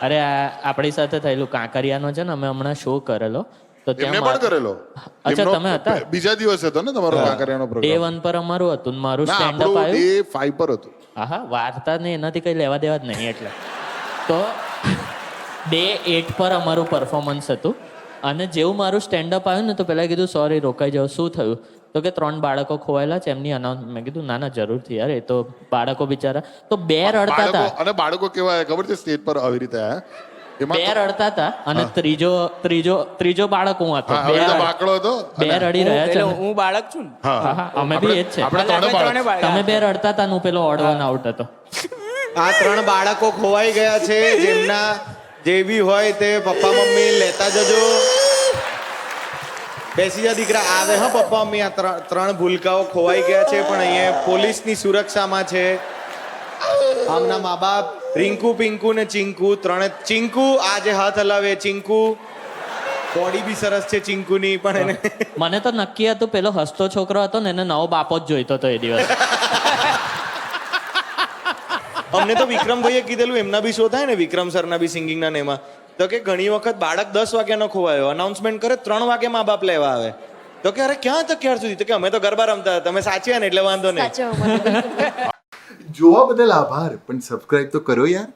અરે આ આપણી સાથે થયેલું કાંકરિયાનો છે ને, અમે હમણાં શો કરેલો તો એમને પણ કરેલો. અચ્છા, એમનો તમે હતા? બીજા દિવસે હતો ને તમારો કાંકરિયાનો ડે પ્રોગ્રામ? 1 પર અમારું હતું ને મારું ના, સ્ટેન્ડ અપ આપણું આવ્યું. ડે 5 પર હતું. હા, વાર્તા ને એનાથી કઈ લેવા દેવા જ નહીં એટલે. તો ડે 8 પર અમારું પરફોર્મન્સ હતું અને જેવું મારું સ્ટેન્ડ અપ આવ્યું ને તો પહેલા કીધું સોરી રોકાઈ જાઓ. શું થયું? તો કે 3 બાળકો ખોવાયેલા છે, એમની અનાઉન્સ. મેં કીધું ના ના, જરૂરથી યાર, એ તો બાળકો બિચારા. તો 2 રડતા હતા. અને બાળકો કેવા ખબર છે સ્ટેજ પર આવી રીતે આયા? 2 રડતા હતા અને ત્રીજો બાળક હું હતો. આવી રીતે બાકડો હતો. 2 રડી રહ્યા છે. હું બાળક છું ને. હા હા, અમે બી એ જ છે. આપણે ત્રણે બાળક. તમે 2 રડતા હતા ને હું પેલો ઓડ વન આઉટ હતો. આ 3 બાળકો ખોવાઈ ગયા છે. જેમના જે બી હોય તે પપ્પા મમ્મી લેતા જજો. બેસી જા દીકરા. આવે હા પપ્પા મમ્મી. આ 3 ભૂલકાઓ ખોવાઈ ગયા છે પણ અહીંયા પોલીસની સુરક્ષામાં છે. આમના મા બાપ રિંકુ, પિંકુ ને ચિંકુ. 3 ચિંકુ આજે હાથ હલાવે. ચિંકુ બોડી બી સરસ છે ચિંકુની, પણ એને મને તો નક્કી હતું પેલો હસતો છોકરો હતો ને એને નવો બાપો જ જોઈતો હતો એ દિવસ. અમને તો વિક્રમભાઈએ કીધેલું, એમના બી શો થાય ને, વિક્રમ સરના બી સિંગિંગના ને એમાં, તો કે ઘણી વખત બાળક 10 વાગ્યાનો ખોવાયો, અનાઉન્સમેન્ટ કરે 3 વાગે મા બાપ લેવા આવે. તો કે અરે ક્યાં તો ક્યાર સુધી? તો કે અમે તો ગરબા રમતા, તમે સાચવ્યા ને એટલે વાંધો નહીં. જોવા બદલ આભાર, પણ સબસ્ક્રાઇબ તો કરો યાર.